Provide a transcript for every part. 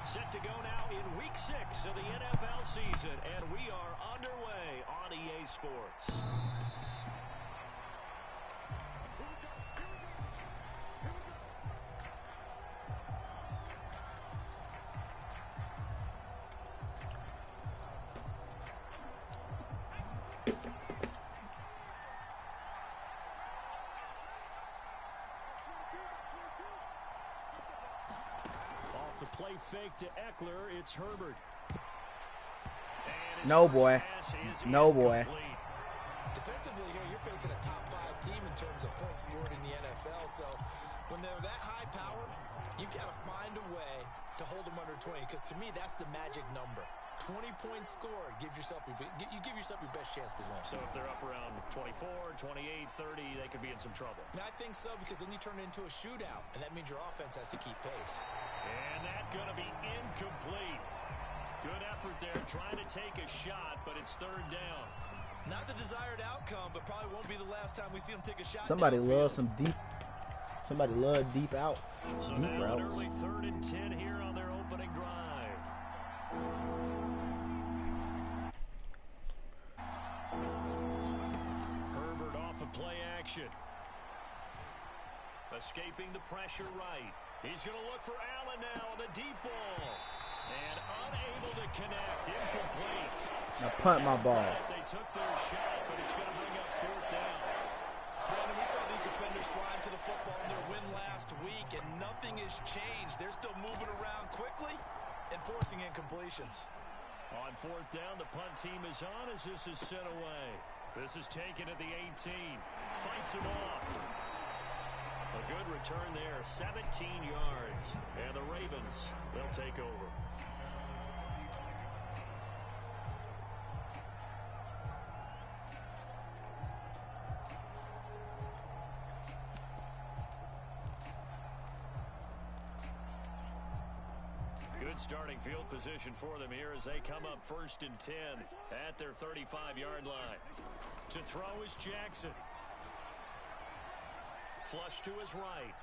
Set to go now in Week 6 of the NFL season, and we are underway on EA Sports. Play fake to Eckler. It's Herbert. No, boy. No, boy. Defensively here, you're facing a top 5 team in terms of points scored in the NFL. So when they're that high powered, you've got to find a way to hold them under 20. Because to me, that's the magic number. 20 points scored gives yourself you give yourself your best chance to win. So if they're up around 24, 28, 30, they could be in some trouble. I think so, because then you turn it into a shootout, and that means your offense has to keep pace. And that's going to be incomplete. Good effort there, trying to take a shot, but it's third down. Not the desired outcome, but probably won't be the last time we see him take a shot. Somebody loves some deep. Somebody loves deep out. So deep now routes. an early 3rd and 10 here on their opening drive. Herbert off of play action. Escaping the pressure right. He's going to look for Allen now on the deep ball. And unable to connect. Incomplete. Now punt my ball. They took their shot, but it's going to bring up 4th down. Brandon, we saw these defenders flying to the football in their win last week, and nothing has changed. They're still moving around quickly and forcing incompletions. On 4th down, the punt team is on as this is sent away. This is taken at the 18. Fights him off. A good return there, 17 yards. And the Ravens, they'll take over. Good starting field position for them here as they come up 1st and 10 at their 35-yard line. To throw is Jackson. Flush to his right.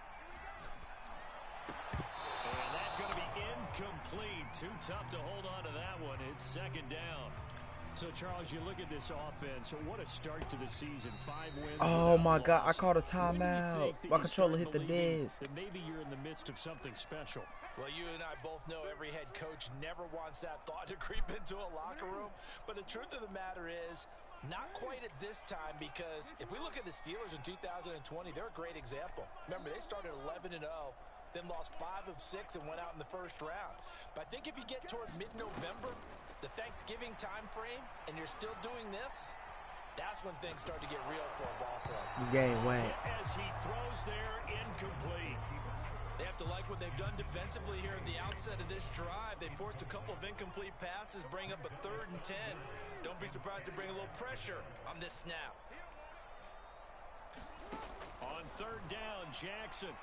And that's going to be incomplete. Too tough to hold on to that one. It's 2nd down. So, Charles, you look at this offense. What a start to the season. 5 wins. Oh, my God. I called a timeout. My controller hit the disc. That maybe you're in the midst of something special. Well, you and I both know every head coach never wants that thought to creep into a locker room. But the truth of the matter is, not quite at this time, because if we look at the Steelers in 2020, they're a great example. Remember, they started 11-0, then lost 5 of 6 and went out in the 1st round. But I think if you get toward mid-November, the Thanksgiving time frame, and you're still doing this, that's when things start to get real for a ball club. This game went. As he throws there, incomplete. They have to like what they've done defensively here at the outset of this drive. They forced a couple of incomplete passes, bring up a 3rd and 10. Don't be surprised to bring a little pressure on this snap. On 3rd down, Jackson.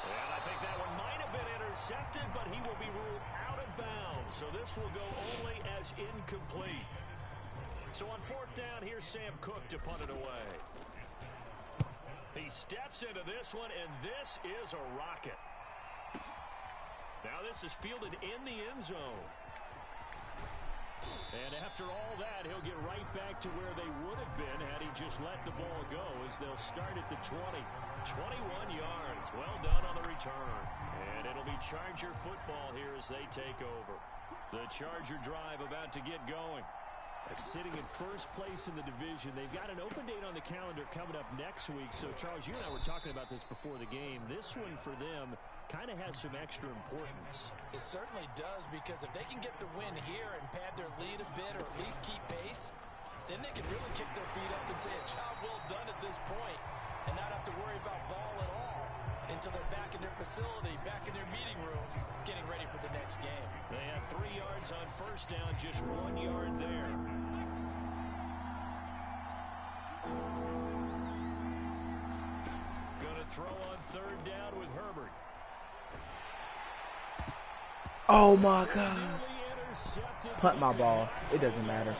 And I think that one might have been intercepted, but he will be ruled out of bounds. So this will go only as incomplete. So on 4th down, here's Sam Cook to punt it away. He steps into this one, and this is a rocket. Now this is fielded in the end zone. And after all that, he'll get right back to where they would have been had he just let the ball go, as they'll start at the 20. 21 yards. Well done on the return. And it'll be Charger football here as they take over. The Charger drive about to get going. Sitting in 1st place in the division. They've got an open date on the calendar coming up next week. So, Charles, you and I were talking about this before the game. This one for them kind of has some extra importance. It certainly does, because if they can get the win here and pad their lead a bit, or at least keep pace, then they can really kick their feet up and say a job well done at this point, and not have to worry about ball at all until they're back in their facility, back in their meeting room, getting ready for the next game. They had 3 yards on 1st down, just 1 yard there. Going to throw on 3rd down with Herbert. Oh, my God. Punt my ball. It doesn't matter.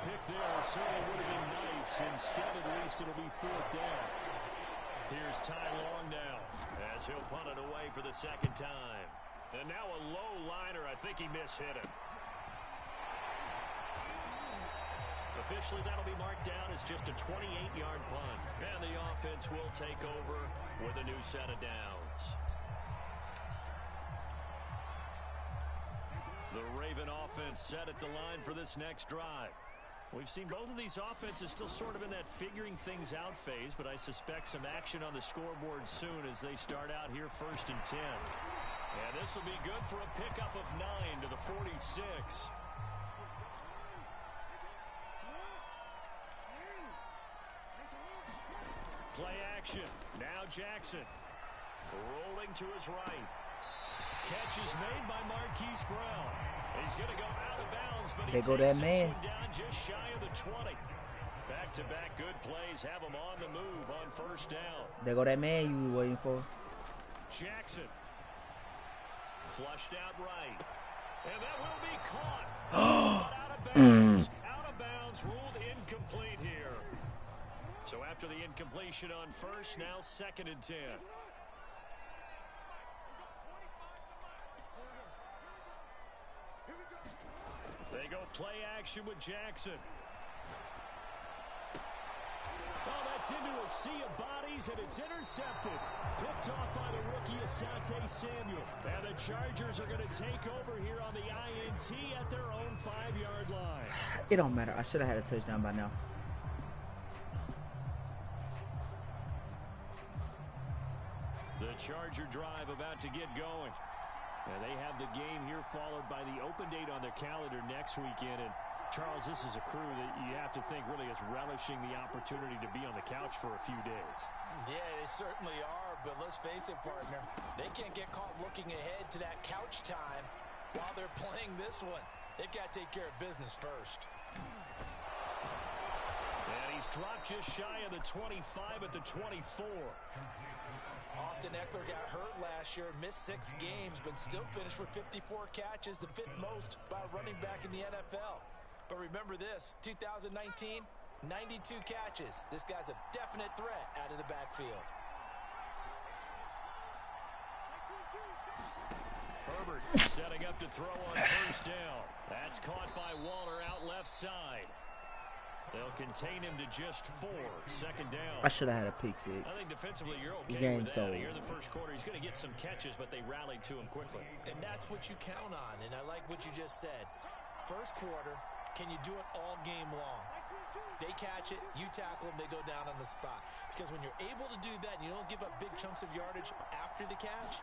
Pick there certainly would have been nice. Instead, at least, it'll be 4th down. Here's Ty Long now as he'll punt it away for the second time. And now a low liner. I think he mishit it. Officially, that'll be marked down as just a 28-yard punt. And the offense will take over with a new set of downs. The Raven offense set at the line for this next drive. We've seen both of these offenses still sort of in that figuring things out phase, but I suspect some action on the scoreboard soon as they start out here 1st and 10. And this will be good for a pickup of 9 to the 46. Play action. Now Jackson. Rolling to his right. Catch is made by Marquise Brown. He's going to go out of bounds, but he takes this one down just shy of the 20. Back-to-back good plays have him on the move on 1st down. There go that man you were waiting for. Jackson. Flushed out right. And that will be caught. But out of bounds. Out of bounds. Ruled incomplete here. So after the incompletion on 1st, now 2nd and 10. They go play action with Jackson. Oh, that's into a sea of bodies, and it's intercepted. Picked off by the rookie Asante Samuel. And the Chargers are going to take over here on the INT at their own 5-yard line. It don't matter. I should have had a touchdown by now. The Charger drive about to get going. And they have the game here followed by the open date on their calendar next weekend. And Charles, this is a crew that you have to think really is relishing the opportunity to be on the couch for a few days. Yeah, they certainly are, but let's face it, partner. They can't get caught looking ahead to that couch time while they're playing this one. They've got to take care of business first. And he's dropped just shy of the 25 at the 24. Austin Eckler got hurt last year, missed 6 games, but still finished with 54 catches, the 5th most by a running back in the NFL. But remember this, 2019, 92 catches. This guy's a definite threat out of the backfield. Herbert setting up to throw on 1st down. That's caught by Waller out left side. They'll contain him to just 4. 2nd down. I should have had a pick 6. I think defensively you're okay with that. Here in the 1st quarter, he's going to get some catches, but they rallied to him quickly. And that's what you count on, and I like what you just said. 1st quarter, can you do it all game long? They catch it, you tackle them, they go down on the spot. Because when you're able to do that and you don't give up big chunks of yardage after the catch,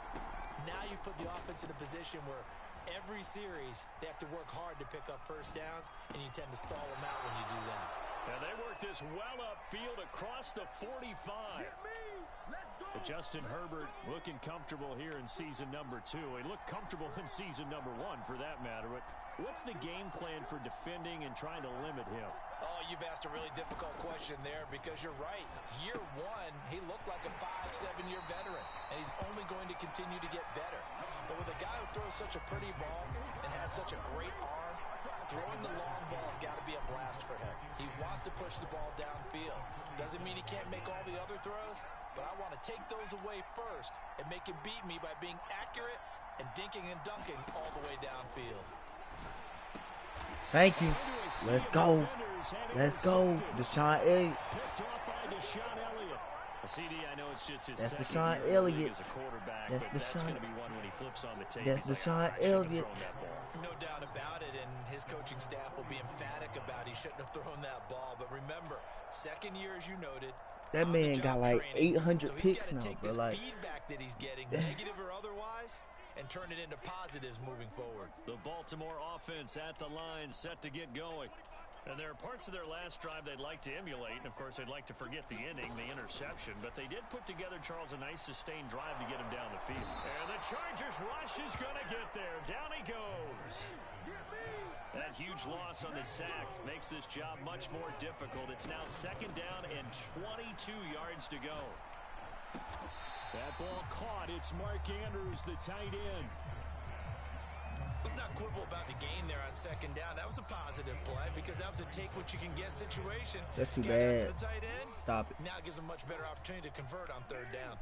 now you put the offense in a position where every series, they have to work hard to pick up 1st downs, and you tend to stall them out when you do that. And they work this well upfield across the 45. But Justin Herbert looking comfortable here in season number 2. He looked comfortable in season number 1 for that matter. But what's the game plan for defending and trying to limit him? Oh, you've asked a really difficult question there because you're right. Year 1, he looked like a 5-7-year veteran, and he's only going to continue to get better. But with a guy who throws such a pretty ball and has such a great arm, throwing the long ball has got to be a blast for him. He wants to push the ball downfield. Doesn't mean he can't make all the other throws, but I want to take those away first and make him beat me by being accurate and dinking and dunking all the way downfield. Thank you. Let's go. Let's go. Deshaun Elliott. Picked off by Deshaun Elliott. A CD, I know it's just his That's second Deshaun year Elliott. as a quarterback, That's but that's Deshaun. going to be one when he flips on the tape. That's He's Deshaun like, I shouldn't have Elliott. thrown that ball. No doubt about it, and his coaching staff will be emphatic about he shouldn't have thrown that ball. But remember, 2nd year, as you noted, That man got like training. 800 So he's picks got to now, take bro. this Like, feedback that he's getting, negative or otherwise, and turn it into positives moving forward. The Baltimore offense at the line, set to get going. And there are parts of their last drive they'd like to emulate, and of course they'd like to forget the inning, the interception, but they did put together, Charles, a nice sustained drive to get him down the field. And the Chargers rush is going to get there. Down he goes. That huge loss on the sack makes this job much more difficult. It's now 2nd down and 22 yards to go. That ball caught. It's Mark Andrews, the tight end. Let's not quibble about the gain there on second down. That was a positive play because that was a take-what-you-can-get situation. That's too Got bad. out to the tight end. Stop it. Now it gives them much better opportunity to convert on third down.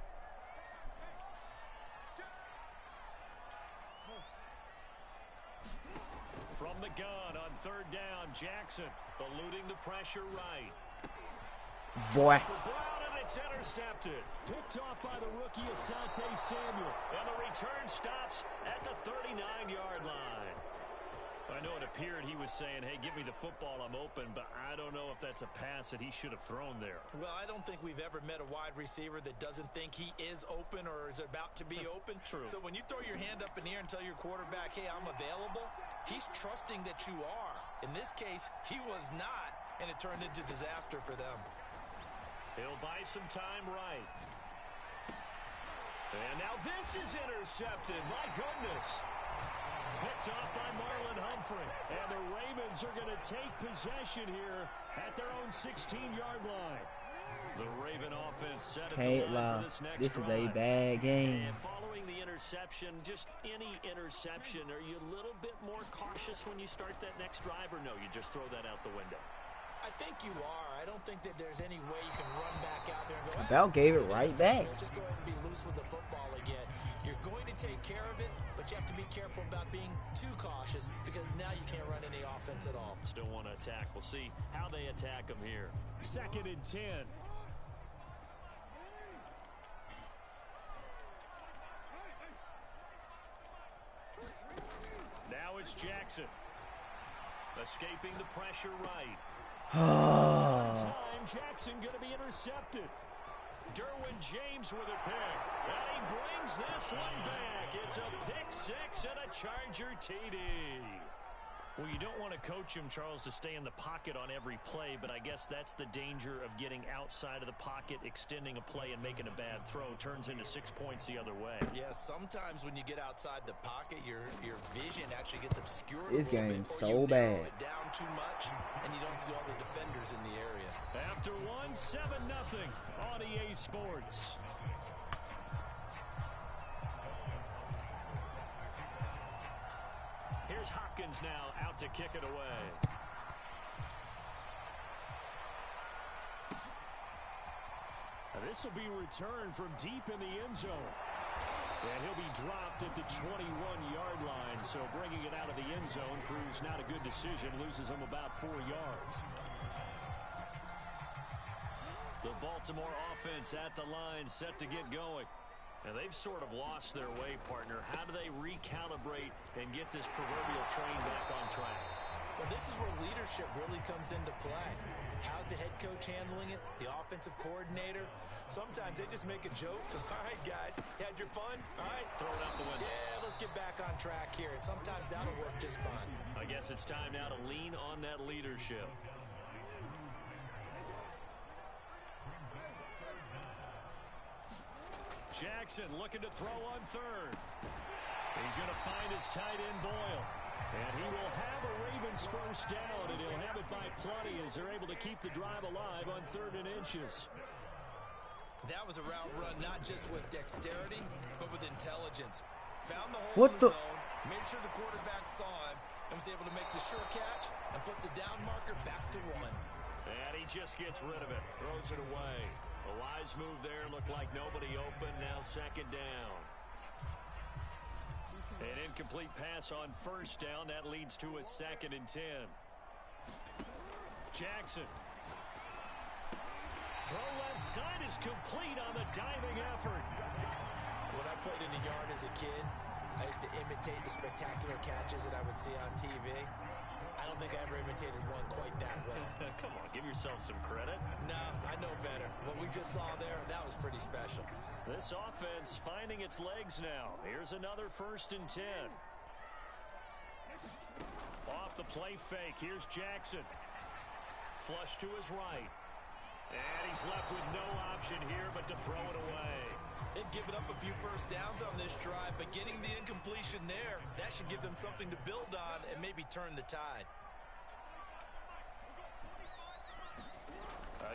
From the gun on third down, Jackson eluding the pressure right. Boy. For Brown, and it's intercepted. Picked off by the rookie Asante Samuel. And the return stops at the 39-yard line. I know it appeared he was saying, hey, give me the football, I'm open, but I don't know if that's a pass that he should have thrown there. Well, I don't think we've ever met a wide receiver that doesn't think he is open or is about to be open. True. So when you throw your hand up in the air and tell your quarterback, hey, I'm available, he's trusting that you are. In this case, he was not, and it turned into disaster for them. He'll buy some time right. And now this is intercepted. My goodness. Picked off by Marlon Humphrey. And the Ravens are going to take possession here at their own 16-yard line. The Raven offense set at the line for this next drive. This is a bad game. And following the interception, just any interception, are you a little bit more cautious when you start that next drive, or no, you just throw that out the window? I think you are. I don't think that there's any way you can run back out there and go, Bell gave it right back. Just go ahead and be loose with the football again. You're going to take care of it, but you have to be careful about being too cautious because now you can't run any offense at all. Still want to attack. We'll see how they attack them here. 2nd and 10. Now it's Jackson. Escaping the pressure right. Time, Jackson going to be intercepted. Derwin James with a pick. And he brings this one back. It's a pick six and a Charger TD. Well, you don't want to coach him, Charles, to stay in the pocket on every play, but I guess that's the danger of getting outside of the pocket, extending a play, and making a bad throw. Turns into 6 points the other way. Yeah, sometimes when you get outside the pocket, your vision actually gets obscured This a little game's bit, so or you narrow bad. it down too much, and you don't see all the defenders in the area. After 7-0 on EA Sports. Here's Hopkins now out to kick it away. This will be returned from deep in the end zone. And he'll be dropped at the 21-yard line. So bringing it out of the end zone proves not a good decision. Loses him about 4 yards. The Baltimore offense at the line set to get going. And they've sort of lost their way, partner. How do they recalibrate and get this proverbial train back on track? Well, this is where leadership really comes into play. How's the head coach handling it? The offensive coordinator? Sometimes they just make a joke. All right, guys, you had your fun? All right. Throw it out the window. Yeah, let's get back on track here. And sometimes that'll work just fine. I guess it's time now to lean on that leadership. Jackson looking to throw on third. He's going to find his tight end Boyle. And he will have a Ravens first down, and he'll have it by plenty as they're able to keep the drive alive on 3rd and inches. That was a route run not just with dexterity, but with intelligence. Found the hole in the zone, made sure the quarterback saw him, and was able to make the sure catch and flip the down marker back to 1. And he just gets rid of it, throws it away. A wise move there, looked like nobody open, now 2nd down. An incomplete pass on 1st down, that leads to a 2nd and 10. Jackson. Throw left side is complete on the diving effort. When I played in the yard as a kid, I used to imitate the spectacular catches that I would see on TV. I don't think I ever imitated one quite that well. Come on, give yourself some credit. No, I know better. What we just saw there, that was pretty special. This offense finding its legs now. Here's another 1st and 10. Off the play fake, here's Jackson. Flush to his right. And he's left with no option here but to throw it away. They've given up a few first downs on this drive, but getting the incompletion there, that should give them something to build on and maybe turn the tide.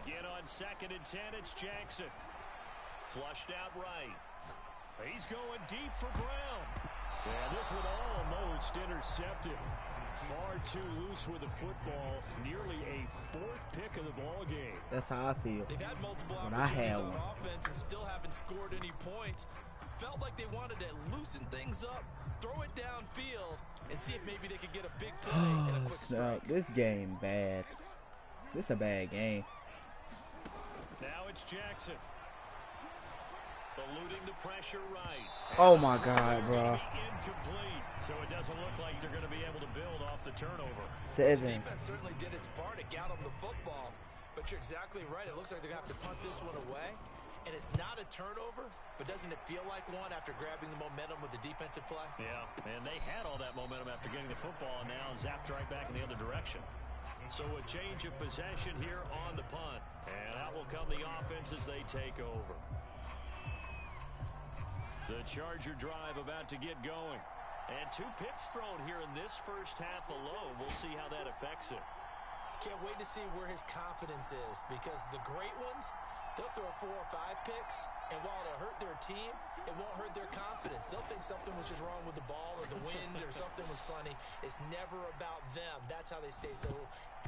Again on 2nd and 10, it's Jackson. Flushed out right. He's going deep for Brown. Yeah, this one almost intercepted. Far too loose with the football. Nearly a fourth pick of the ball game. That's how I feel. They've had multiple when I opportunities had on one. offense and still haven't scored any points. Felt like they wanted to loosen things up, throw it downfield, and see if maybe they could get a big play and a quick strike. This game bad. This a bad game. Now it's Jackson. Eluding the pressure right. Oh my God, bro. Incomplete. So it doesn't look like they're going to be able to build off the turnover. 7. The defense certainly did its part to get them the football, but you're exactly right. It looks like they're going to have to punt this one away. And it's not a turnover, but doesn't it feel like one after grabbing the momentum with the defensive play? Yeah, and they had all that momentum after getting the football and now zapped right back in the other direction. So a change of possession here on the punt. And out will come the offense as they take over. The Charger drive about to get going. And 2 picks thrown here in this first half alone. We'll see how that affects it. Can't wait to see where his confidence is, because the great ones, they'll throw 4 or 5 picks, and while it'll hurt their team, it won't hurt their confidence. They'll think something was just wrong with the ball or the wind or something was funny. It's never about them. That's how they stay so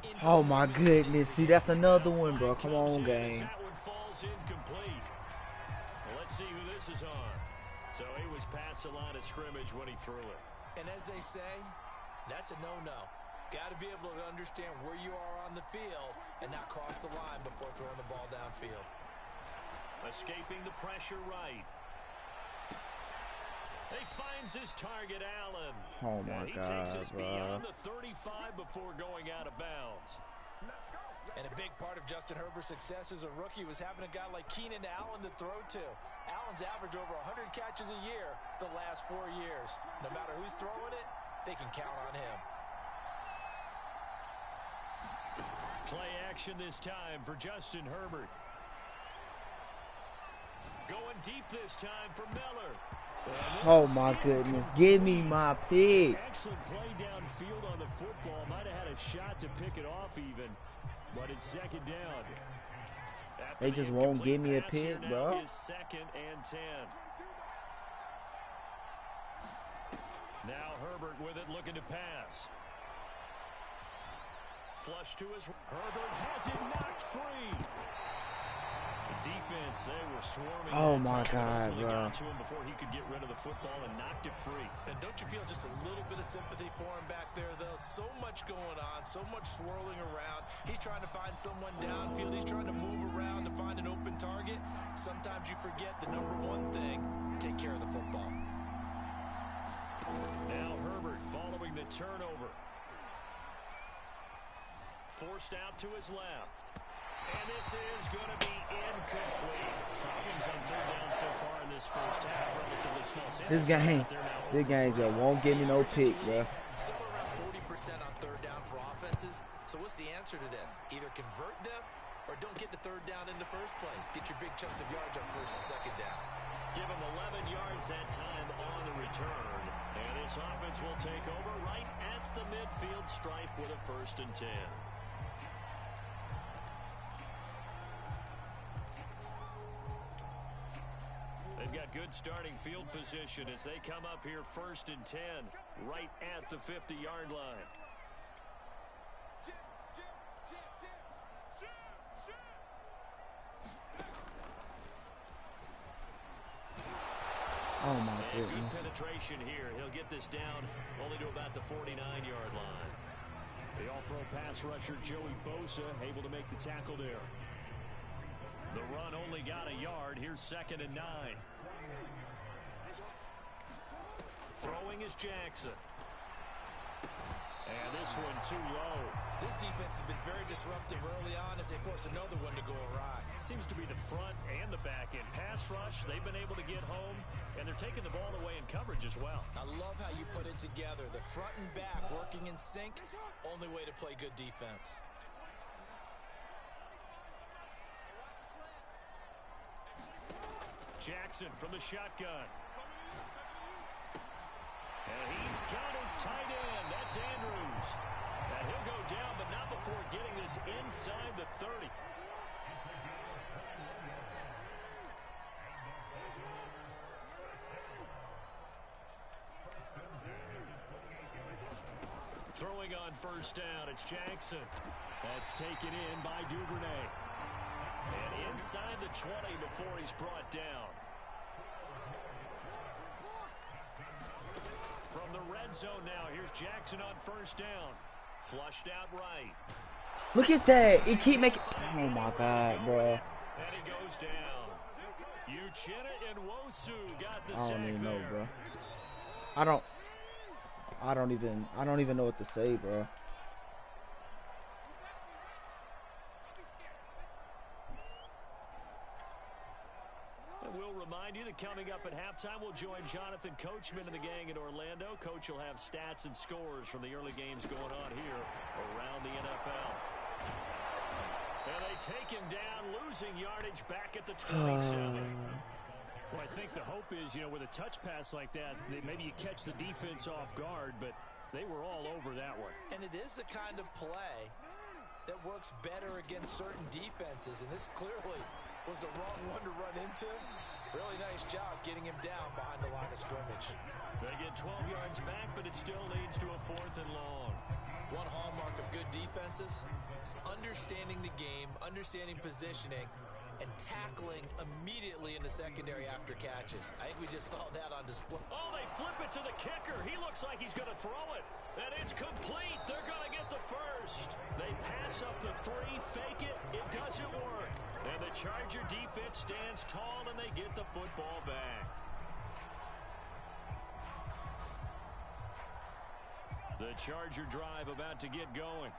into Oh my goodness. See, that's another one, bro. Come on, game. That one falls incomplete. Well, let's see who this is on. So he was past the line of scrimmage when he threw it. And as they say, that's a no-no. Got to be able to understand where you are on the field and not cross the line before throwing the ball downfield. Escaping the pressure right. He finds his target, Allen. Oh my He God, takes us bro. beyond the 35 before going out of bounds. And a big part of Justin Herbert's success as a rookie was having a guy like Keenan Allen to throw to. Allen's averaged over 100 catches a year the last 4 years. No matter who's throwing it, they can count on him. Play action this time for Justin Herbert. Going deep this time for Miller. Oh my goodness. Give me my pick. Excellent play downfield on the football. Might have had a shot to pick it off even, but it's second down. After They the just won't give me a incomplete pass pick, here, now bro. is 2nd and 10. Now Herbert with it, looking to pass. Flush to his. Herbert has it knocked free. The defense, they were swarming. Oh that my time, God, until he bro. got to him before he could get rid of the football and knocked it free. And don't you feel just a little bit of sympathy for him back there, though? So much going on, so much swirling around. He's trying to find someone downfield. He's trying to move around to find an open target. Sometimes you forget the number one thing: take care of the football. Now Herbert following the turnover. Forced out to his left. And this is going to be incomplete. Problems on 3rd down so far in this first half. Relatively small sample size, but they're now This game over just won't give me no pick, bro. Somewhere around 40% on 3rd down for offenses. So what's the answer to this? Either convert them or don't get the 3rd down in the first place. Get your big chunks of yards on 1st and 2nd down. Give him 11 yards that time on the return. And this offense will take over right at the midfield stripe with a 1st and 10. They've got good starting field position as they come up here 1st and 10 right at the 50-yard line. Oh my And good goodness. penetration here. He'll get this down only to about the 49-yard line. The all-pro pass rusher Joey Bosa able to make the tackle there. The run only got a yard. Here's 2nd and 9. Throwing is Jackson. And this one too low. This defense has been very disruptive early on as they force another one to go awry. Seems to be the front and the back end. Pass rush, they've been able to get home, and they're taking the ball away in coverage as well. I love how you put it together. The front and back working in sync, only way to play good defense. Jackson from the shotgun. And he's got his tight end. That's Andrews. And he'll go down, but not before getting this inside the 30. Throwing on first down, it's Jackson. That's taken in by Duvernay. And inside the 20 before he's brought down. From the red zone now, here's Jackson on first down. Flushed out right. Look at that. It keep making... Oh, my God, bro. And he goes down. Uchenna and Wosu got the I sack don't even know, there. bro. I don't even know what to say, bro. And we'll remind you that coming up at halftime, we'll join Jonathan Coachman and the gang in Orlando. Coach will have stats and scores from the early games going on here around the NFL. And they take him down, losing yardage back at the 27. Well, I think the hope is, you know, with a touch pass like that, maybe you catch the defense off guard, but they were all over that one. And it is the kind of play that works better against certain defenses, and this clearly was the wrong one to run into. Really nice job getting him down behind the line of scrimmage. They get 12 yards back, but it still leads to a 4th and long. One hallmark of good defenses is understanding the game, understanding positioning, and tackling immediately in the secondary after catches. I think we just saw that on display. Oh, they flip it to the kicker. He looks like he's going to throw it. And it's complete. They're going to get the first. They pass up the 3, fake it. It doesn't work. And the Charger defense stands tall, and they get the football back. The Charger drive about to get going.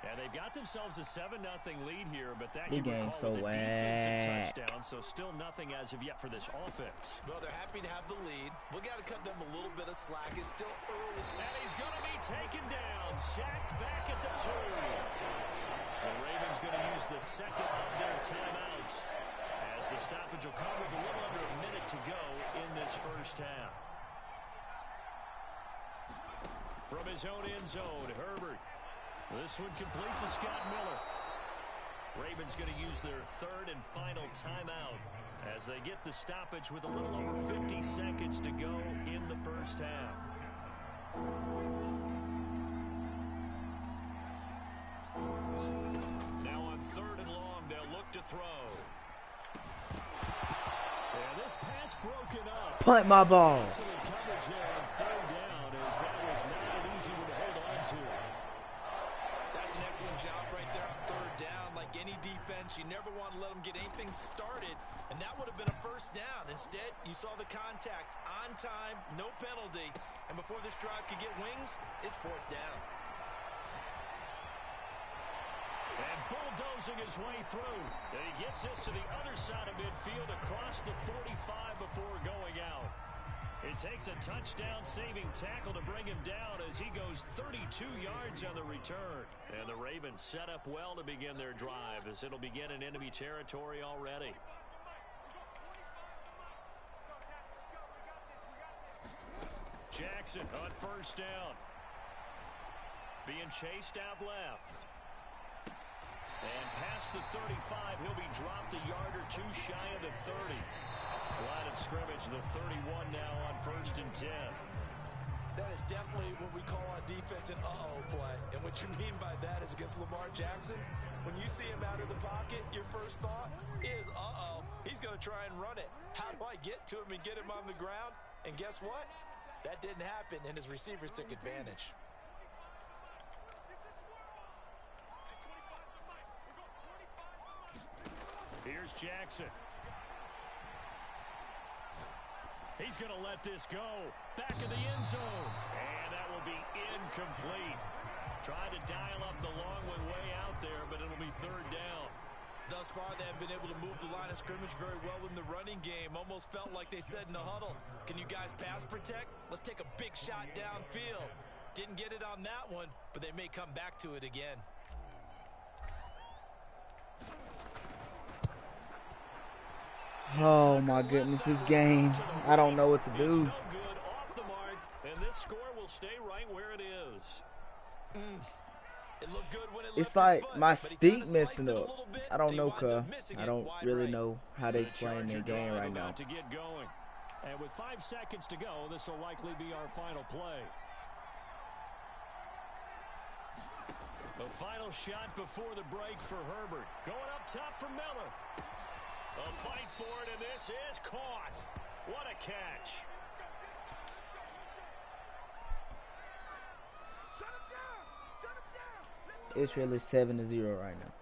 And they've got themselves a 7-0 lead here, but that you recall was a defensive touchdown, so still nothing as of yet for this offense. Well, they're happy to have the lead. We got to cut them a little bit of slack. It's still early. And he's going to be taken down, sacked back at the 2. The Ravens going to use the second of their timeouts as the stoppage will come with a little under a minute to go in this first half. From his own end zone, Herbert. This one complete to Scott Miller. Ravens going to use their 3rd and final timeout as they get the stoppage with a little over 50 seconds to go in the first half. Now on 3rd and long, they'll look to throw. And this pass broken up. Punt my ball. Excellent coverage there on 3rd down as that was not an easy one to hold on to. That's an excellent job right there on 3rd down. Like any defense, you never want to let them get anything started, and that would have been a first down. Instead, you saw the contact on time, no penalty, and before this drive could get wings, it's 4th down. And bulldozing his way through. And he gets us to the other side of midfield across the 45 before going out. It takes a touchdown-saving tackle to bring him down as he goes 32 yards on the return. And the Ravens set up well to begin their drive as it'll begin in enemy territory already. Jackson on first down. Being chased out left. And past the 35, he'll be dropped a yard or 2 shy of the 30. Line of scrimmage, the 31 now on 1st and 10. That is definitely what we call on defense an uh-oh play. And what you mean by that is against Lamar Jackson, when you see him out of the pocket, your first thought is, uh-oh, he's going to try and run it. How do I get to him and get him on the ground? And guess what? That didn't happen, and his receivers took advantage. Here's Jackson. He's going to let this go. Back in the end zone. And that will be incomplete. Tried to dial up the long one way out there, but it'll be 3rd down. Thus far, they have been able to move the line of scrimmage very well in the running game. Almost felt like they said in the huddle, can you guys pass protect? Let's take a big shot downfield. Didn't get it on that one, but they may come back to it again. Oh my goodness, this game. I don't know what to do. It's no good, off the mark, and this score will stay right where it is. It looked good when it It's left like his foot, my but he stick kinda sliced messing it a up. little bit, I don't and he know, winds up cuz. missing I it don't wide really right. know how they playing Charger their game drive right now. about to get going. And with 5 seconds to go, this will likely be our final play. A final shot before the break for Herbert. Going up top for Miller. A fight for it, and this is caught. What a catch. It's really 7-0 right now.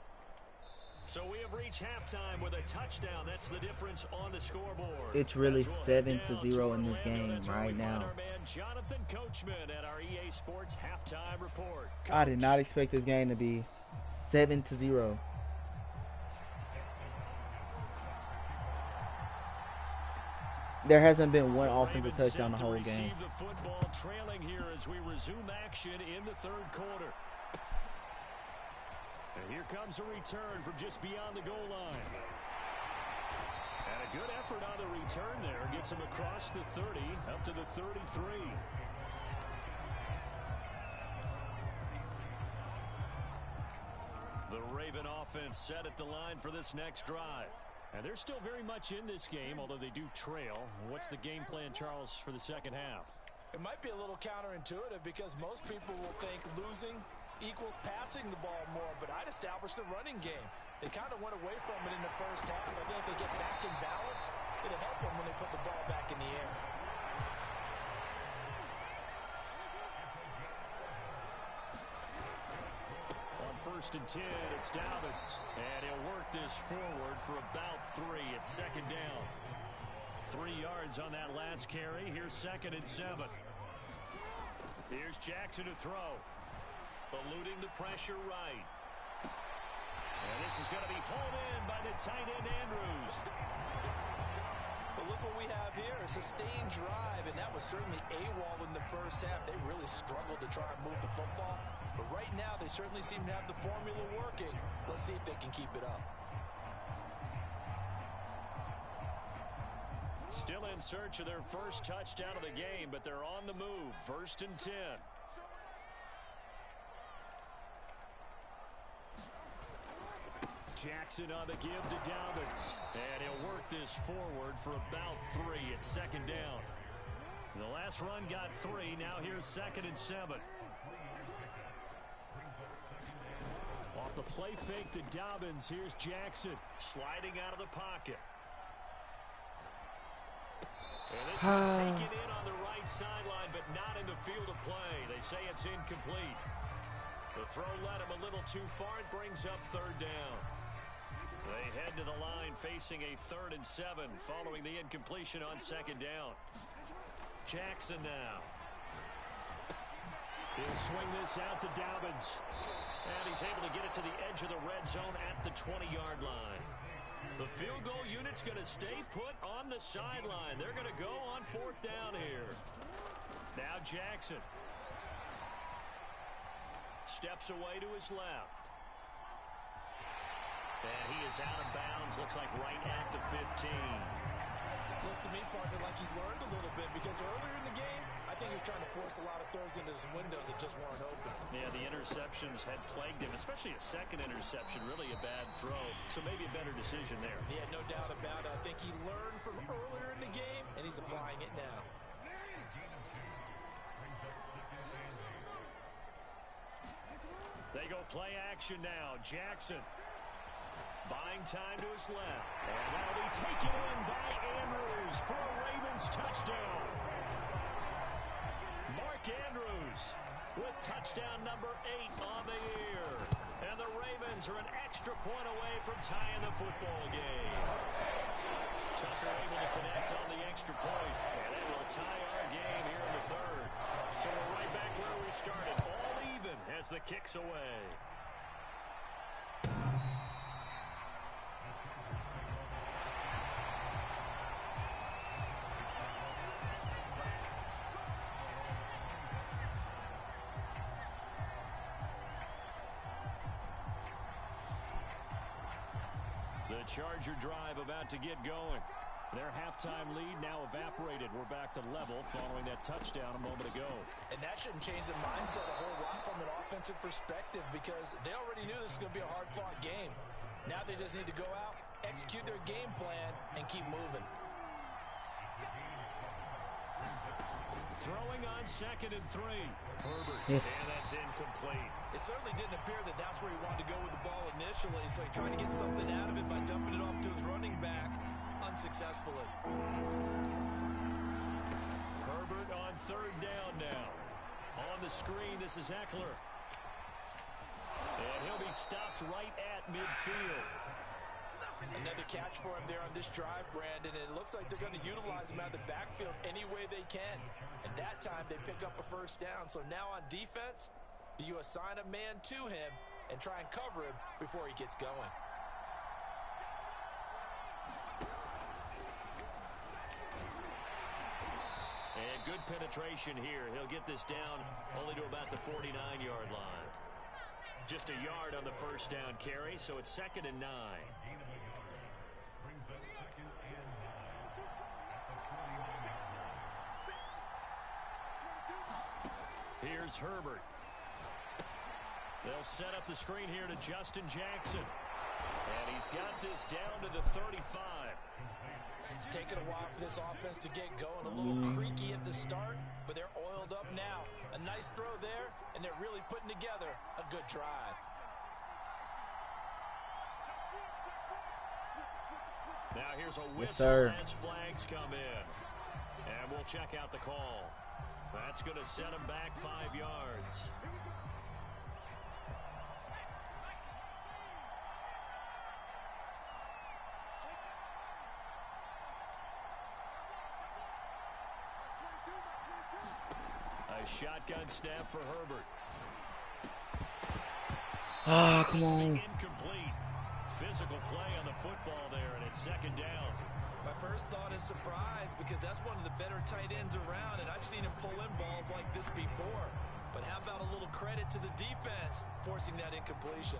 So we have reached halftime with a touchdown. That's the difference on the scoreboard. It's really 7-0 in this game right now. Jonathan Coachman at our EA Sports halftime report. Coach. I did not expect this game to be 7-0. There hasn't been one offensive touchdown the whole game. The football trailing here as we resume action in the third quarter. And here comes a return from just beyond the goal line. And a good effort on the return there. Gets him across the 30, up to the 33. The Raven offense set at the line for this next drive. And they're still very much in this game, although they do trail. What's the game plan, Charles, for the second half? It might be a little counterintuitive because most people will think losing equals passing the ball more, but I'd establish the running game. They kind of went away from it in the first half. I think if they get back in balance, it'll help them when they put the ball back in the air. On 1st and 10, it's Dobbins. And he'll work this forward for about 3. It's second down. 3 yards on that last carry. Here's 2nd and 7. Here's Jackson to throw. Eluding the pressure right. And this is going to be pulled in by the tight end, Andrews. But look what we have here, a sustained drive, and that was certainly AWOL in the first half. They really struggled to try and move the football. But right now, they certainly seem to have the formula working. Let's see if they can keep it up. Still in search of their first touchdown of the game, but they're on the move. 1st and 10. Jackson on the give to Dobbins. And he'll work this forward for about 3. It's 2nd down. The last run got 3. Now here's 2nd and 7. Off the play fake to Dobbins. Here's Jackson sliding out of the pocket. And this is taken in on the right sideline, but not in the field of play. They say it's incomplete. The throw led him a little too far. It brings up 3rd down. They head to the line facing a 3rd and 7 following the incompletion on 2nd down. Jackson now. He'll swing this out to Dobbins. And he's able to get it to the edge of the red zone at the 20-yard line. The field goal unit's going to stay put on the sideline. They're going to go on 4th down here. Now Jackson. Steps away to his left. And he is out of bounds. Looks like right at the 15. Looks to me, partner, like he's learned a little bit because earlier in the game, I think he was trying to force a lot of throws into some windows that just weren't open. Yeah, the interceptions had plagued him, especially a second interception. Really a bad throw. So maybe a better decision there. Yeah, no doubt about it. I think he learned from earlier in the game, and he's applying it now. They go play action now. Jackson. Buying time to his left. And that'll be taken in by Andrews for a Ravens touchdown. Mark Andrews with touchdown number 8 on the year. And the Ravens are an extra point away from tying the football game. Tucker able to connect on the extra point. And it will tie our game here in the 3rd. So we're right back where we started. All even as the kick's away. The Charger drive about to get going. Their halftime lead now evaporated. We're back to level following that touchdown a moment ago. And that shouldn't change the mindset a whole lot from an offensive perspective because they already knew this was going to be a hard-fought game. Now they just need to go out, execute their game plan, and keep moving. Throwing on 2nd and 3. Herbert, Yes. and that's incomplete. It certainly didn't appear that that's where he wanted to go with the ball initially, so he tried to get something out of it by dumping it off to his running back unsuccessfully. Herbert on 3rd down now. On the screen, this is Eckler. And he'll be stopped right at midfield. Another catch for him there on this drive, Brandon, and it looks like they're going to utilize him out of the backfield any way they can. And that time they pick up a 1st down. So now on defense, do you assign a man to him and try and cover him before he gets going? And good penetration here. He'll get this down only to about the 49-yard line. Just a yard on the 1st down carry, so it's 2nd and 9. Here's Herbert. They'll set up the screen here to Justin Jackson. And he's got this down to the 35. It's taken a while for this offense to get going. A little creaky at the start, but they're oiled up now. A nice throw there, and they're really putting together a good drive. Now here's a whistle as flags come in. And we'll check out the call. That's going to set him back 5 yards. A shotgun snap for Herbert. Ah, come on. Incomplete. Physical play on the football there, and it's 2nd down. My first thought is surprise, because that's one of the better tight ends around, and I've seen him pull in balls like this before. But how about a little credit to the defense forcing that incompletion?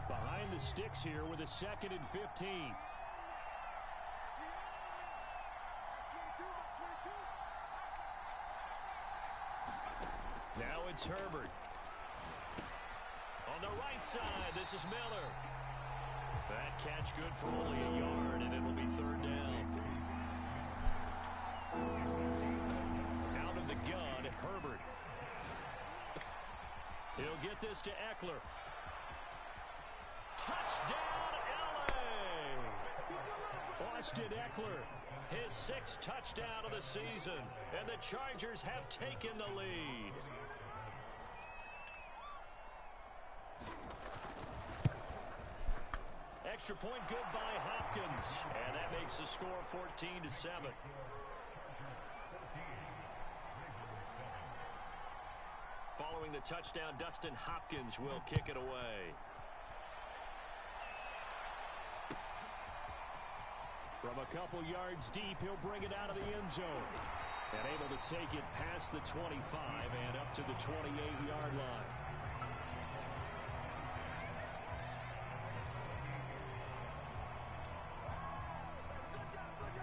Behind the sticks here with a 2nd and 15. Now it's Herbert. On the right side, this is Miller. That catch good for only a yard, and it'll be 3rd down. Out of the gun, Herbert. He'll get this to Eckler. Touchdown, LA! Austin Eckler, his 6th touchdown of the season, and the Chargers have taken the lead. Extra point good by Hopkins, and that makes the score 14-7. Following the touchdown, Dustin Hopkins will kick it away. From a couple yards deep, he'll bring it out of the end zone. And able to take it past the 25 and up to the 28-yard line.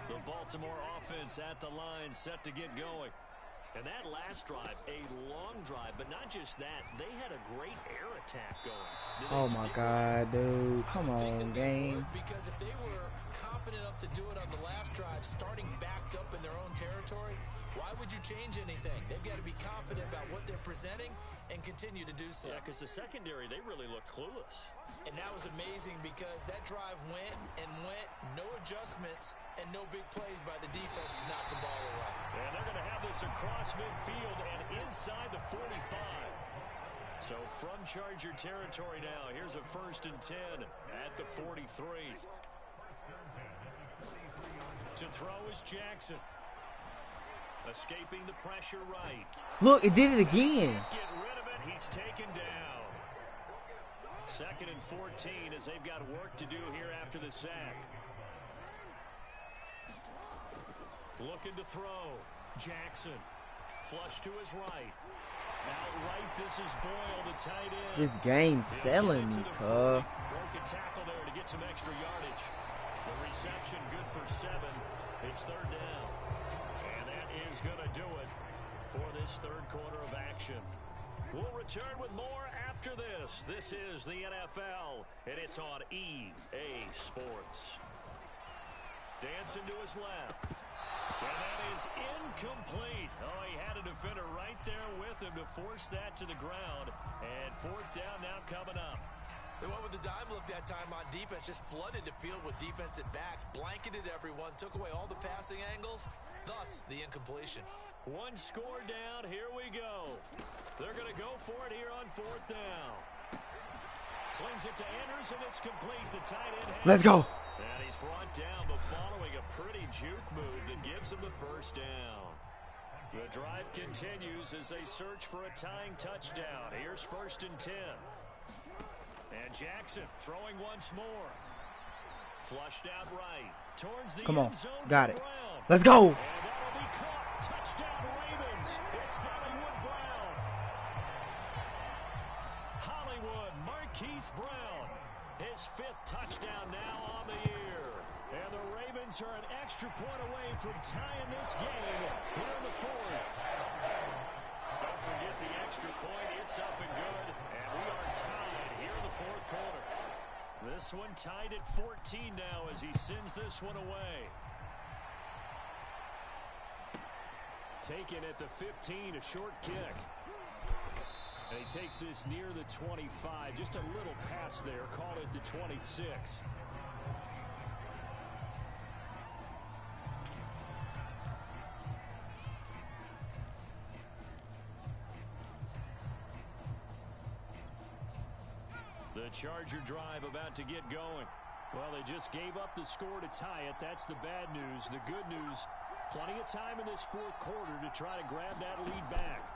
The Baltimore offense at the line, set to get going. And that last drive, a long drive, but not just that, they had a great air attack going. Oh my God, dude. Come on, game. Because if they were confident enough to do it on the last drive, starting backed up in their own territory, why would you change anything? They've got to be confident about what they're presenting and continue to do so. Yeah, because the secondary, they really looked clueless. And that was amazing because that drive went and went, no adjustments, and no big plays by the defense to knock the ball away. And they're going to have this across midfield and inside the 45. So from Charger territory now, here's a 1st and 10 at the 43. To throw is Jackson. Escaping the pressure right. Look, it did it again. Get rid of it. He's taken down. 2nd and 14 as they've got work to do here after the sack. Looking to throw. Jackson. Flush to his right. Outright, this is Boyle, the tight end. This game's selling me, Broke a tackle there to get some extra yardage. The reception good for 7. It's 3rd down. And that is going to do it for this 3rd quarter of action. We'll return with more after this. This is the NFL, and it's on EA Sports. Dancing to his left. And that is incomplete. Oh, he had a defender right there with him to force that to the ground. And fourth down now coming up. They went with the dime look that time on defense, just flooded the field with defensive backs, blanketed everyone, took away all the passing angles, thus the incompletion. One score down, here we go. They're going to go for it here on fourth down. Slings it to Andrews, and it's complete to tight end. Let's go. And he's brought down, but following a pretty juke move that gives him the first down. The drive continues as they search for a tying touchdown. Here's 1st and 10. And Jackson throwing once more. Flushed out right. Towards the end zone. Got it. Brown. Let's go. And that'll be caught. Touchdown Ravens. It's Hollywood Brown. Hollywood Marquise Brown. His 5th touchdown now on the year. And the Ravens are an extra point away from tying this game here in the 4th. Don't forget the extra point. It's up and good. And we are tied here in the 4th quarter. This one tied at 14 now as he sends this one away. Taken at the 15, a short kick. And he takes this near the 25. Just a little pass there. Call it the 26. The Charger drive about to get going. Well, they just gave up the score to tie it. That's the bad news. The good news, plenty of time in this 4th quarter to try to grab that lead back.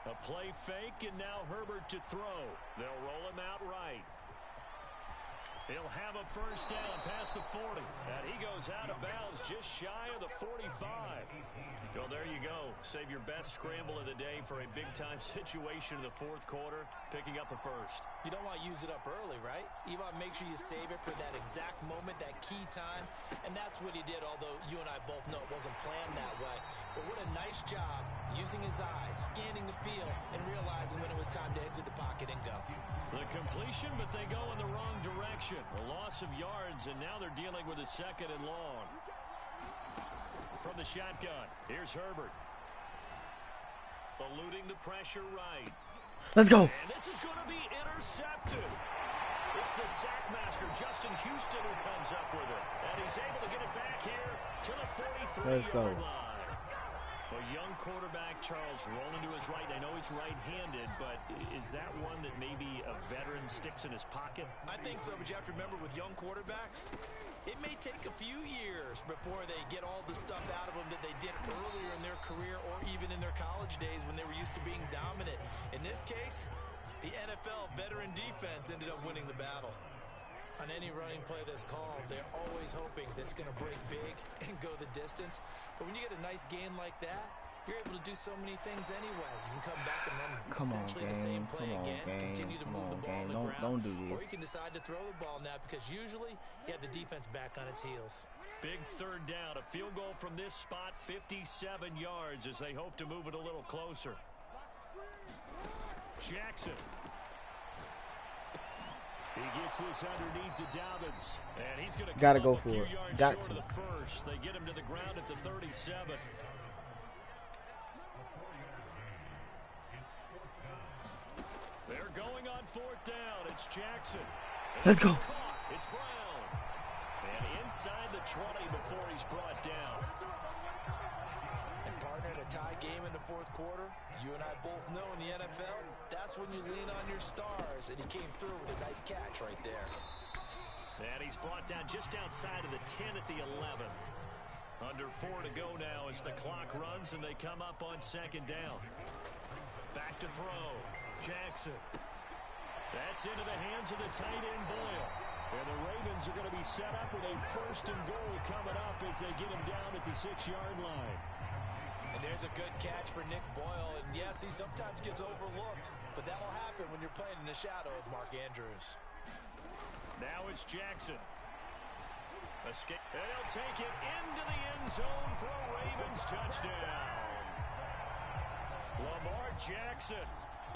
A play fake, and now Herbert to throw. They'll roll him out right. He'll have a first down past the 40. And he goes out of bounds just shy of the 45. Well, there you go. Save your best scramble of the day for a big-time situation in the 4th quarter, picking up the first. You don't want to use it up early, right? You want to make sure you save it for that exact moment, that key time. And that's what he did, although you and I both know it wasn't planned that way. But what a nice job using his eyes, scanning the field, and realizing when it was time to exit the pocket and go. The completion, but they go in the wrong direction. A loss of yards, and now they're dealing with a 2nd and long. From the shotgun, here's Herbert. Eluding the pressure right. Let's go. And this is going to be intercepted. It's the sackmaster, Justin Houston, who comes up with it. And he's able to get it back here to the 43-yard line. A young quarterback, Charles, rolling to his right. I know he's right-handed, but is that one that maybe a veteran sticks in his pocket? I think so, but you have to remember with young quarterbacks, it may take a few years before they get all the stuff out of them that they did earlier in their career or even in their college days when they were used to being dominant. In this case, the NFL veteran defense ended up winning the battle. On any running play that's called, they're always hoping that it's going to break big and go the distance. But when you get a nice game like that, you're able to do so many things anyway. You can come back and run essentially the same play again, continue to move the ball on the ground, don't do this. or you can decide to throw the ball now because usually you have the defense back on its heels. Big 3rd down, a field goal from this spot, 57 yards as they hope to move it a little closer. Jackson. He gets this underneath to Dobbins, and he's going to gotta go a for few it. yards Got short to. of the first. They get him to the ground at the 37. They're going on 4th down. It's Jackson. Let's go. It's Brown. And inside the 20 before he's brought down. And partner, in a tie game in the 4th quarter, you and I both know in the NFL, that's when you lean on your stars. And he came through with a nice catch right there. And he's brought down just outside of the 10 at the 11. Under 4 to go now as the clock runs and they come up on 2nd down. Back to throw. Jackson. That's into the hands of the tight end Boyle. And the Ravens are going to be set up with a 1st and goal coming up as they get him down at the 6-yard line. And there's a good catch for Nick Boyle. And yes, he sometimes gets overlooked, but that'll happen when you're playing in the shadow of Mark Andrews. Now it's Jackson. Escape. And he'll take it into the end zone for a Ravens touchdown. Lamar Jackson,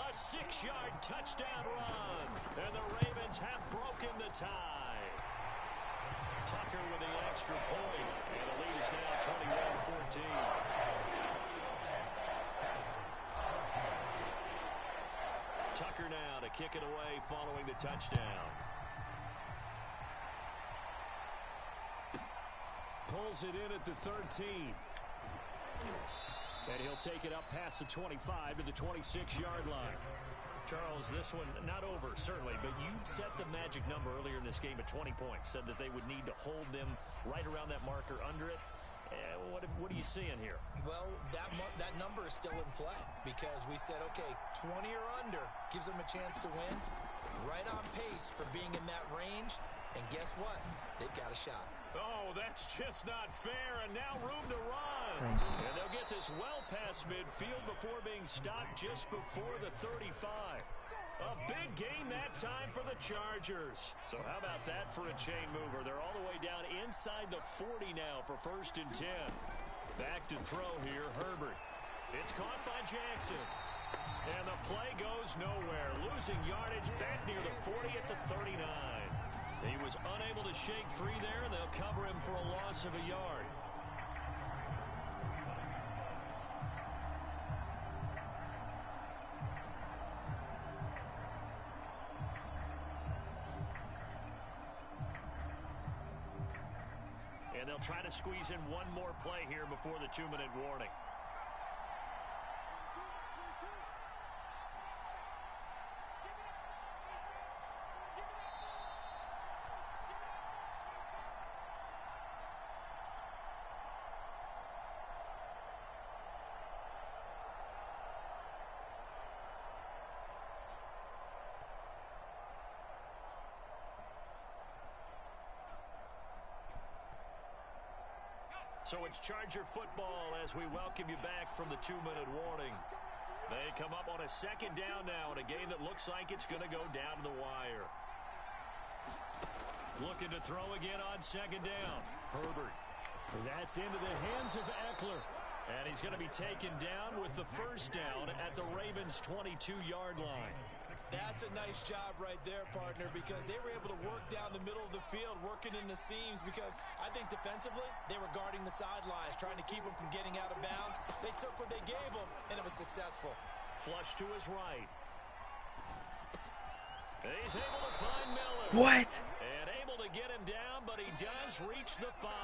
a 6-yard touchdown run. And the Ravens have broken the tie. Tucker with the extra point. And the lead is now 21-14. kick it away following the touchdown. Pulls it in at the 13. And he'll take it up past the 25 to the 26-yard line. Charles, this one not over, certainly, but you set the magic number earlier in this game at 20 points. Said that they would need to hold them right around that marker under it. What are you seeing here? Well, that number is still in play because we said, okay, 20 or under gives them a chance to win. Right on pace for being in that range. And guess what? They've got a shot. Oh, that's just not fair, and now room to run. And they'll get this well past midfield before being stopped just before the 35. A big gain that time for the Chargers. So how about that for a chain mover? They're all the way down inside the 40 now for 1st and 10. Back to throw here, Herbert. It's caught by Jackson. And the play goes nowhere. Losing yardage back near the 40 at the 39. He was unable to shake free there. They'll cover him for a loss of a yard. And they'll try to squeeze in one more play here before the 2-minute warning. So it's Charger football as we welcome you back from the 2-minute warning. They come up on a 2nd down now in a game that looks like it's going to go down to the wire. Looking to throw again on 2nd down. Herbert. That's into the hands of Eckler. And he's going to be taken down with the 1st down at the Ravens' 22-yard line. That's a nice job right there, partner, because they were able to work down the middle of the field, working in the seams, because I think defensively they were guarding the sidelines, trying to keep them from getting out of bounds. They took what they gave them, and it was successful. Flush to his right. He's able to find Miller. What? And able to get him down, but he does reach the 5.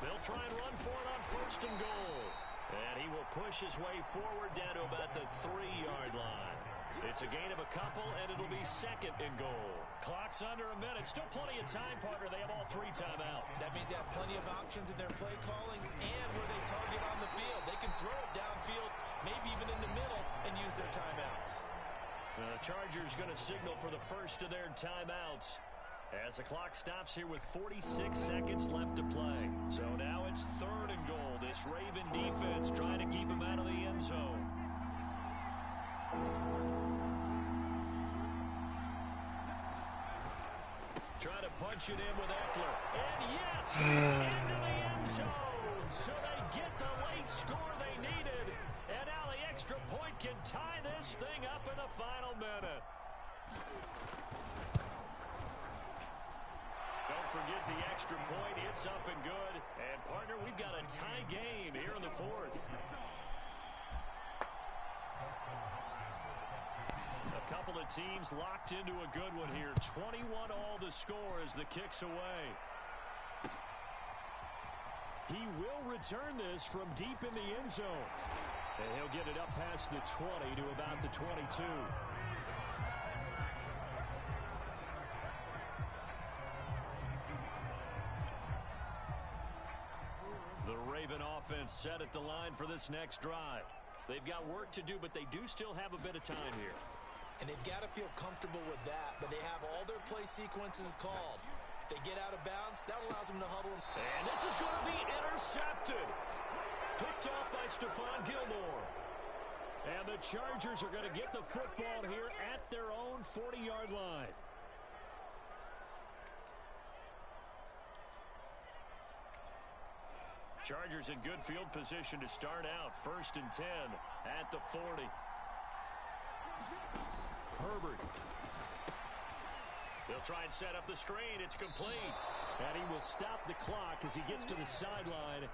They'll try and run for it on 1st and goal. And he will push his way forward down to about the 3-yard line. It's a gain of a couple, and it'll be 2nd and goal. Clock's under a minute. Still plenty of time, partner. They have all 3 timeout. That means they have plenty of options in their play calling and where they target on the field. They can throw it downfield, maybe even in the middle, and use their timeouts. The Chargers going to signal for the first of their timeouts as the clock stops here with 46 seconds left to play. So now it's 3rd and goal. This Raven defense trying to keep him out of the end zone. Trying to punch it in with Eckler. And yes, he's into the end zone. So they get the late score they needed. And now the extra point can tie this thing up in the final minute. Don't forget the extra point. It's up and good. And, partner, we've got a tie game here in the 4th. A couple of teams locked into a good one here. 21 all the score as the kick's away. He will return this from deep in the end zone. And he'll get it up past the 20 to about the 22. The Raven offense set at the line for this next drive. They've got work to do, but they do still have a bit of time here. And they've got to feel comfortable with that, but they have all their play sequences called. If they get out of bounds, that allows them to huddle. And this is going to be intercepted. Picked off by Stephon Gilmore. And the Chargers are going to get the football here at their own 40-yard line. Chargers in good field position to start out. 1st and 10 at the 40. Herbert. They'll try and set up the screen. It's complete. And he will stop the clock as he gets to the sideline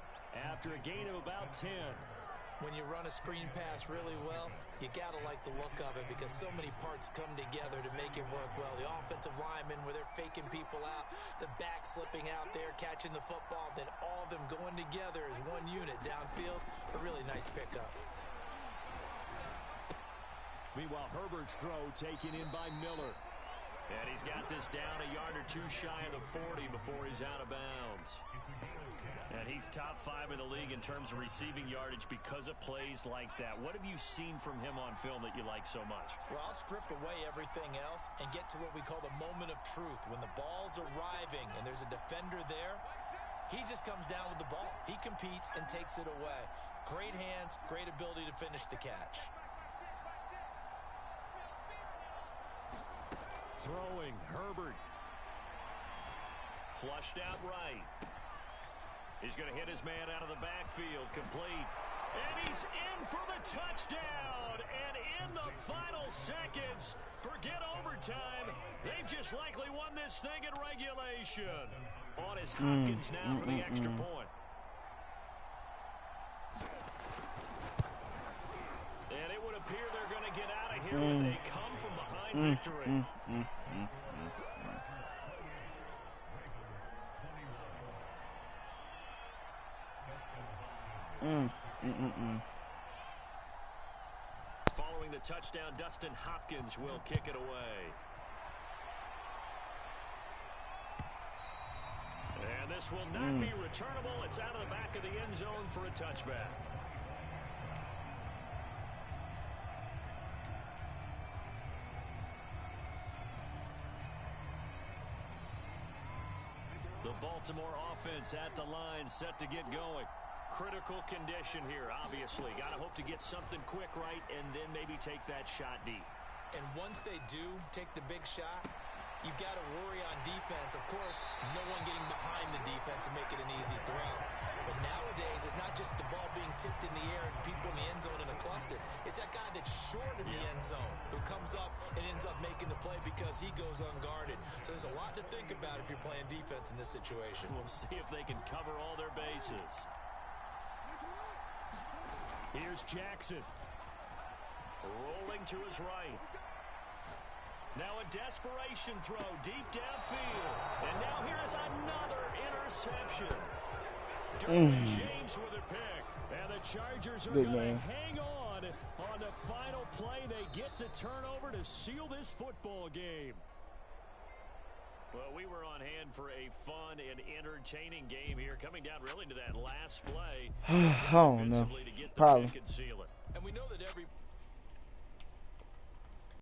after a gain of about 10. When you run a screen pass really well, you got to like the look of it because so many parts come together to make it work well. The offensive linemen where they're faking people out, the back slipping out there, catching the football, then all of them going together as one unit downfield. A really nice pickup. Meanwhile, Herbert's throw taken in by Miller. And he's got this down a yard or two shy of the 40 before he's out of bounds. And he's top 5 in the league in terms of receiving yardage because of plays like that. What have you seen from him on film that you like so much? Well, I'll strip away everything else and get to what we call the moment of truth. When the ball's arriving and there's a defender there, he just comes down with the ball. He competes and takes it away. Great hands, great ability to finish the catch. Throwing, Herbert. Flushed out right. He's going to hit his man out of the backfield, complete. And he's in for the touchdown. And in the final seconds, forget overtime. They've just likely won this thing in regulation. On is Hopkins now for the extra point. And it would appear they're going to get out of here with a come-from-behind victory. Following the touchdown, Dustin Hopkins will kick it away. And this will not be returnable. It's out of the back of the end zone for a touchback. The Baltimore offense at the line, set to get going. Critical condition here, obviously. Got to hope to get something quick right and then maybe take that shot deep. And once they do take the big shot, you've got to worry on defense. Of course, no one getting behind the defense and make it an easy throw. But nowadays, it's not just the ball being tipped in the air and people in the end zone in a cluster. It's that guy that's short of the end zone who comes up and ends up making the play because he goes unguarded. So there's a lot to think about if you're playing defense in this situation. We'll see if they can cover all their bases. Here's Jackson. Rolling to his right. Now a desperation throw deep downfield. And now here is another interception. Derwin James with a pick. And the Chargers are going to hang on the final play. They get the turnover to seal this football game. Well, we were on hand for a fun and entertaining game here, coming down really to that last play. Oh, no. To get the Probably. pick and seal it. And we know that every